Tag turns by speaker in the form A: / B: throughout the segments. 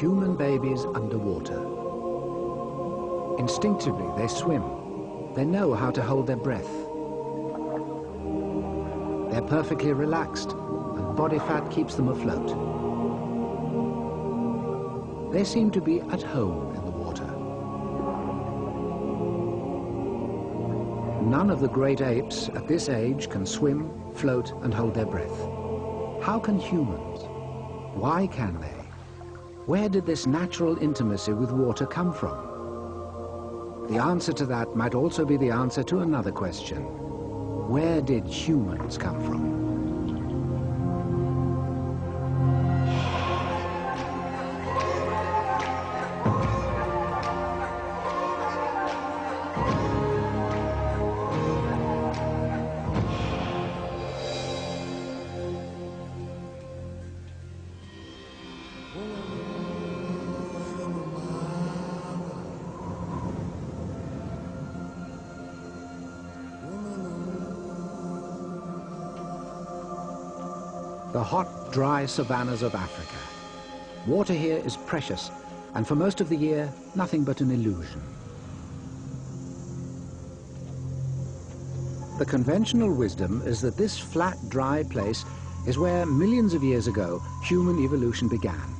A: human babies underwater. Instinctively, they swim. They know how to hold their breath. They're perfectly relaxed, and body fat keeps them afloat. They seem to be at home in the water. None of the great apes at this age can swim, float, and hold their breath. How can humans? Why can they? Where did this natural intimacy with water come from? The answer to that might also be the answer to another question. Where did humans come from? The hot, dry savannas of Africa. Water here is precious, and for most of the year, nothing but an illusion. The conventional wisdom is that this flat, dry place is where millions of years ago human evolution began.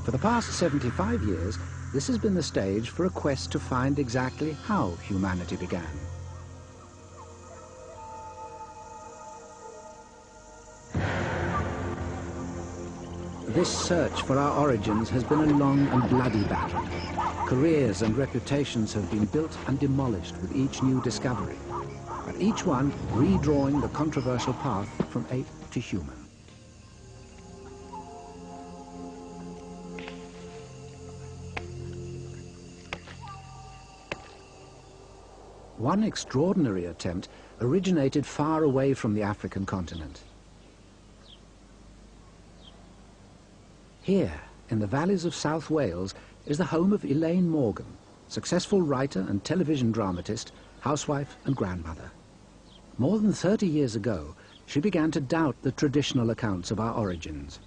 A: For the past 75 years, this has been the stage for a quest to find exactly how humanity began. This search for our origins has been a long and bloody battle. Careers and reputations have been built and demolished with each new discovery, but each one redrawing the controversial path from ape to human. One extraordinary attempt originated far away from the African continent. Here, in the valleys of South Wales, is the home of Elaine Morgan, successful writer and television dramatist, housewife and grandmother. More than 30 years ago, she began to doubt the traditional accounts of our origins.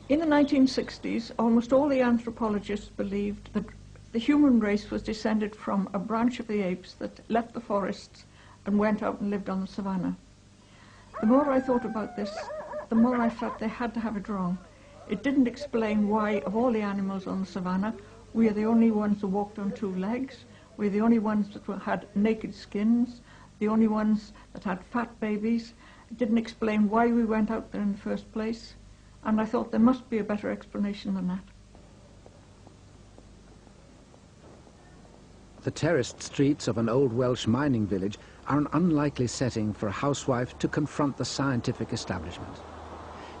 B: In the 1960s, almost all the anthropologists believed that the human race was descended from a branch of the apes that left the forests and went out and lived on the savannah. The more I thought about this, the more I felt they had to have it wrong. It didn't explain why, of all the animals on the savannah, we are the only ones who walked on two legs, we're the only ones that had naked skins, the only ones that had fat babies. It didn't explain why we went out there in the first place, and I thought there must be a better explanation than that.
A: The terraced streets of an old Welsh mining village are an unlikely setting for a housewife to confront the scientific establishment.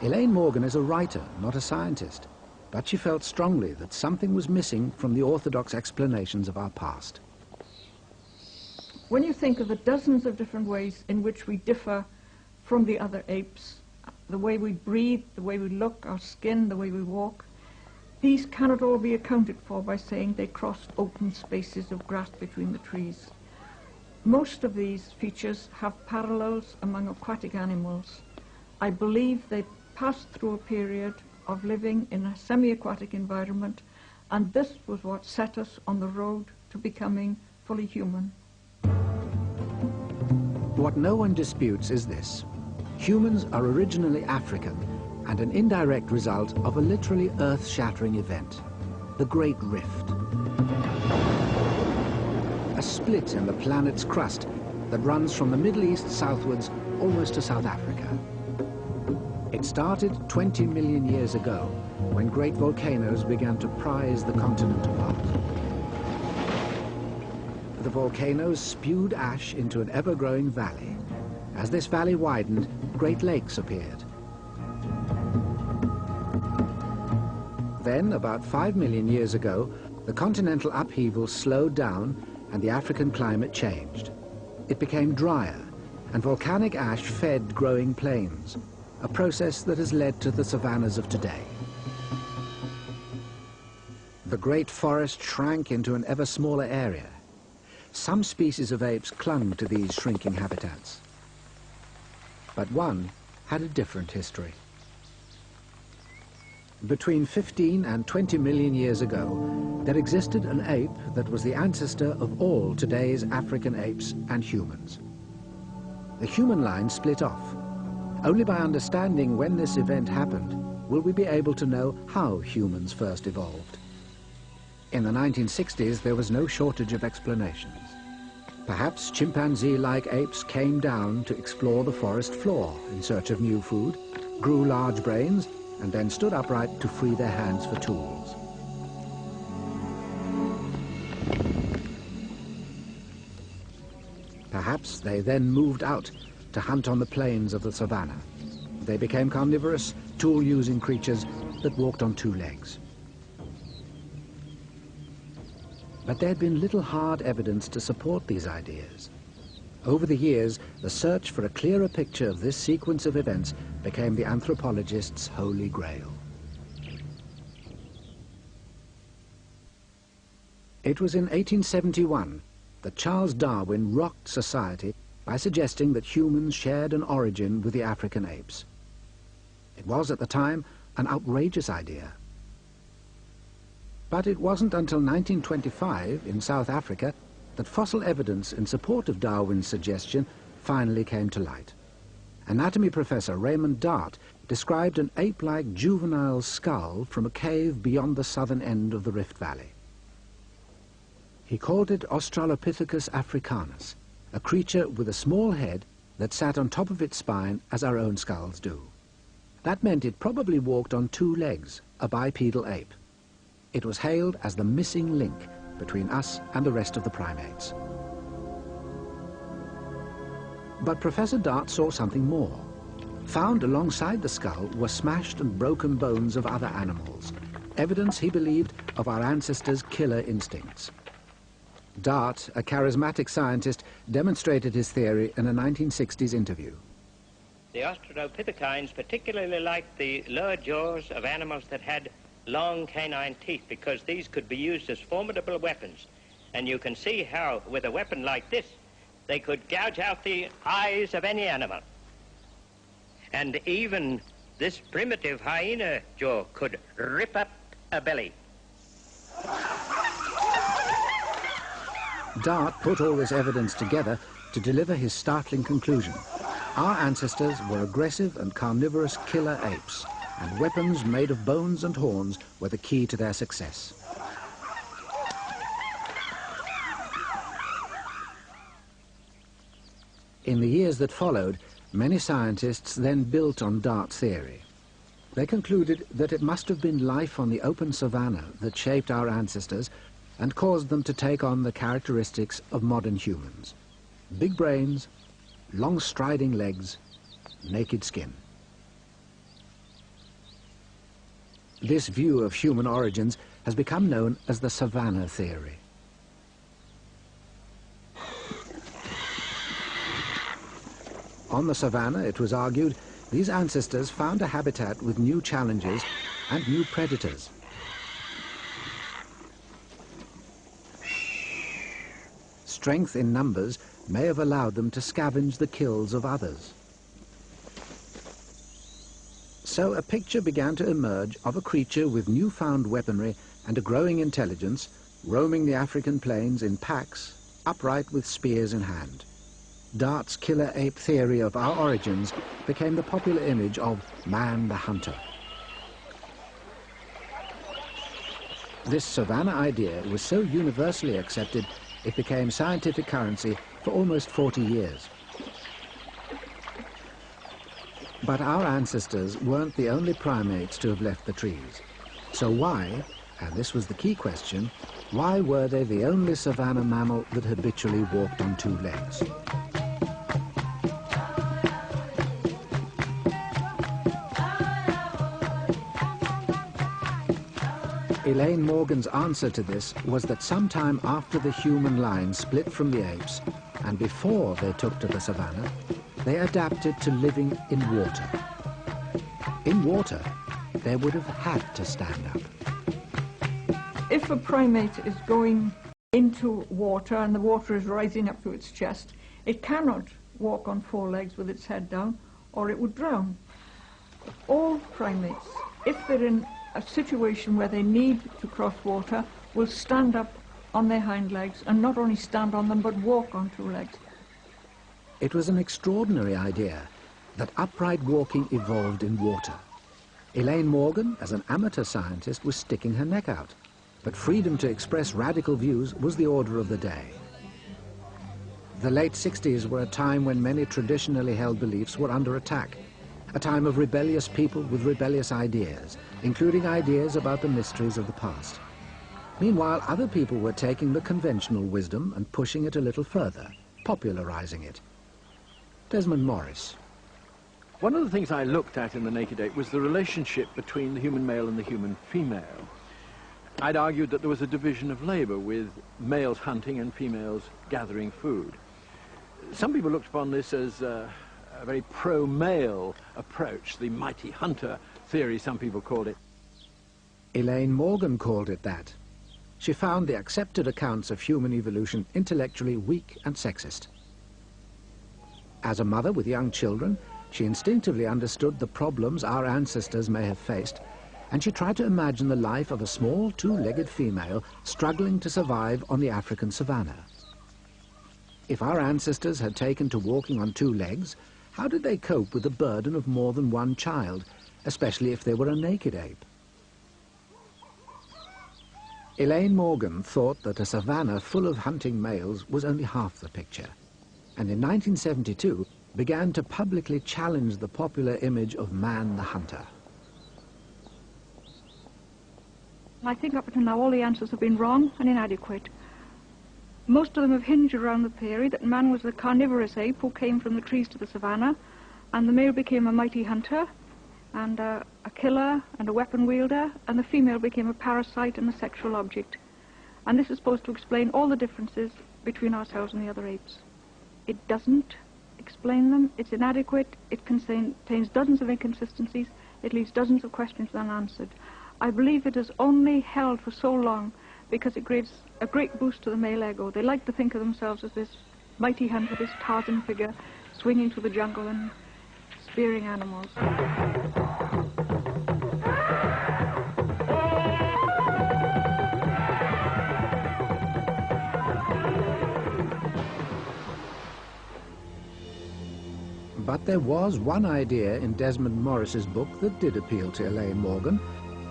A: Elaine Morgan is a writer, not a scientist, but she felt strongly that something was missing from the orthodox explanations of our past.
B: When you think of the dozens of different ways in which we differ from the other apes, the way we breathe, the way we look, our skin, the way we walk, these cannot all be accounted for by saying they crossed open spaces of grass between the trees. Most of these features have parallels among aquatic animals. I believe they passed through a period of living in a semi-aquatic environment, and this was what set us on the road to becoming fully human.
A: What no one disputes is this. Humans are originally African and an indirect result of a literally earth-shattering event, the Great Rift. A split in the planet's crust that runs from the Middle East southwards almost to South Africa. It started 20 million years ago, when great volcanoes began to prise the continent apart. The volcanoes spewed ash into an ever-growing valley. As this valley widened, great lakes appeared. Then, about 5 million years ago, the continental upheaval slowed down and the African climate changed. It became drier, and volcanic ash fed growing plains, a process that has led to the savannas of today. The great forest shrank into an ever smaller area. Some species of apes clung to these shrinking habitats. But one had a different history. Between 15 and 20 million years ago, there existed an ape that was the ancestor of all today's African apes and humans. The human line split off. Only by understanding when this event happened will we be able to know how humans first evolved. In the 1960s, there was no shortage of explanations. Perhaps chimpanzee-like apes came down to explore the forest floor in search of new food, grew large brains, and then stood upright to free their hands for tools. Perhaps they then moved out to hunt on the plains of the savannah. They became carnivorous, tool-using creatures that walked on two legs. But there had been little hard evidence to support these ideas. Over the years, the search for a clearer picture of this sequence of events became the anthropologist's holy grail. It was in 1871 that Charles Darwin rocked society by suggesting that humans shared an origin with the African apes. It was, at the time, an outrageous idea. But it wasn't until 1925, in South Africa, that fossil evidence in support of Darwin's suggestion finally came to light. Anatomy professor Raymond Dart described an ape-like juvenile skull from a cave beyond the southern end of the Rift Valley. He called it Australopithecus africanus, a creature with a small head that sat on top of its spine as our own skulls do. That meant it probably walked on two legs, a bipedal ape. It was hailed as the missing link between us and the rest of the primates. But Professor Dart saw something more. Found alongside the skull were smashed and broken bones of other animals, evidence, he believed, of our ancestors' killer instincts. Dart, a charismatic scientist, demonstrated his theory in a 1960s interview.
C: The Australopithecines particularly liked the lower jaws of animals that had long canine teeth, because these could be used as formidable weapons. And you can see how, with a weapon like this, they could gouge out the eyes of any animal. And even this primitive hyena jaw could rip up a belly.
A: Dart put all this evidence together to deliver his startling conclusion. Our ancestors were aggressive and carnivorous killer apes, and weapons made of bones and horns were the key to their success. In the years that followed, many scientists then built on Dart's theory. They concluded that it must have been life on the open savanna that shaped our ancestors and caused them to take on the characteristics of modern humans. Big brains, long striding legs, naked skin. This view of human origins has become known as the savanna theory. On the savanna, it was argued, these ancestors found a habitat with new challenges and new predators. Strength in numbers may have allowed them to scavenge the kills of others. So a picture began to emerge of a creature with newfound weaponry and a growing intelligence, roaming the African plains in packs, upright with spears in hand. Dart's killer ape theory of our origins became the popular image of man the hunter. This savanna idea was so universally accepted, it became scientific currency for almost 40 years. But our ancestors weren't the only primates to have left the trees. So why, and this was the key question, why were they the only savanna mammal that habitually walked on two legs? Elaine Morgan's answer to this was that sometime after the human line split from the apes, and before they took to the savanna, they adapted to living in water. In water, they would have had to stand up.
B: If a primate is going into water and the water is rising up to its chest, it cannot walk on four legs with its head down, or it would drown. All primates, if they're in a situation where they need to cross water will stand up on their hind legs and not only stand on them but walk on two legs.
A: It was an extraordinary idea that upright walking evolved in water. Elaine Morgan, as an amateur scientist, was sticking her neck out, but freedom to express radical views was the order of the day. The late 60s were a time when many traditionally held beliefs were under attack, a time of rebellious people with rebellious ideas, including ideas about the mysteries of the past. Meanwhile, other people were taking the conventional wisdom and pushing it a little further, popularizing it. Desmond Morris.
D: One of the things I looked at in The Naked Ape was the relationship between the human male and the human female. I'd argued that there was a division of labor, with males hunting and females gathering food. Some people looked upon this as a very pro-male approach, the mighty hunter theory, some people called it.
A: Elaine Morgan called it that. She found the accepted accounts of human evolution intellectually weak and sexist. As a mother with young children, she instinctively understood the problems our ancestors may have faced, and she tried to imagine the life of a small two-legged female struggling to survive on the African savanna. If our ancestors had taken to walking on two legs, how did they cope with the burden of more than one child, especially if they were a naked ape? Elaine Morgan thought that a savanna full of hunting males was only half the picture, and in 1972 began to publicly challenge the popular image of man the hunter.
E: I think up until now all the answers have been wrong and inadequate. Most of them have hinged around the theory that man was a carnivorous ape who came from the trees to the savannah, and the male became a mighty hunter and a killer and a weapon wielder, and the female became a parasite and a sexual object. And this is supposed to explain all the differences between ourselves and the other apes. It doesn't explain them, it's inadequate, it contains dozens of inconsistencies, it leaves dozens of questions unanswered. I believe it has only held for so long because it gives a great boost to the male ego. They like to think of themselves as this mighty hunter, this Tarzan figure, swinging through the jungle and spearing animals.
A: But there was one idea in Desmond Morris's book that did appeal to Elaine Morgan,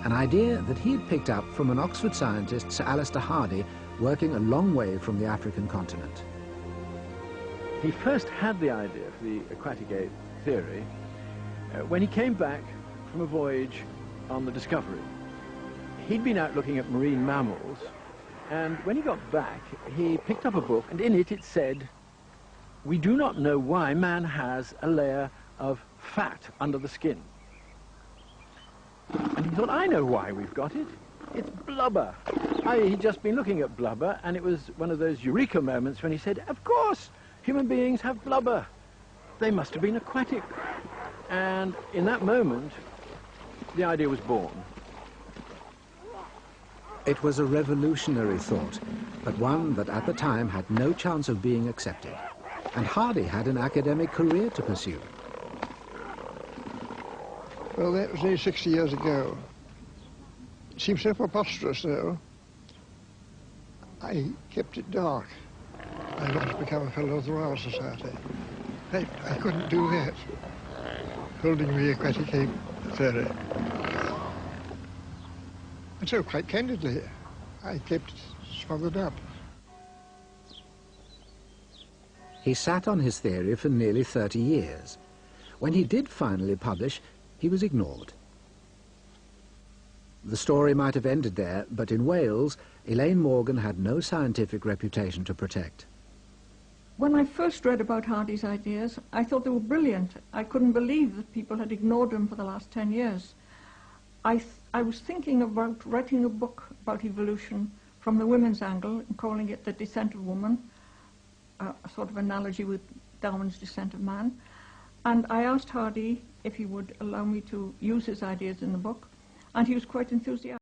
A: an idea that he had picked up from an Oxford scientist, Sir Alister Hardy, working a long way from the African continent.
D: He first had the idea for the aquatic ape theory when he came back from a voyage on the Discovery. He'd been out looking at marine mammals, and when he got back, he picked up a book, and in it said, "We do not know why man has a layer of fat under the skin." And he thought, I know why we've got it. It's blubber. He'd just been looking at blubber, and it was one of those eureka moments when he said, of course, human beings have blubber. They must have been aquatic. And in that moment, the idea was born.
A: It was a revolutionary thought, but one that at the time had no chance of being accepted. And Hardy had an academic career to pursue.
F: Well, that was nearly 60 years ago. It seems so preposterous, though. I kept it dark. I wanted to become a Fellow of the Royal Society. I couldn't do that, holding the aquatic ape theory. And so, quite candidly, I kept it smothered up.
A: He sat on his theory for nearly 30 years. When he did finally publish, he was ignored. The story might have ended there, but in Wales, Elaine Morgan had no scientific reputation to protect.
B: When I first read about Hardy's ideas, I thought they were brilliant. I couldn't believe that people had ignored them for the last 10 years. I was thinking about writing a book about evolution from the women's angle and calling it The Descent of Woman, a sort of analogy with Darwin's Descent of Man. And I asked Hardy if he would allow me to use his ideas in the book, and he was quite enthusiastic.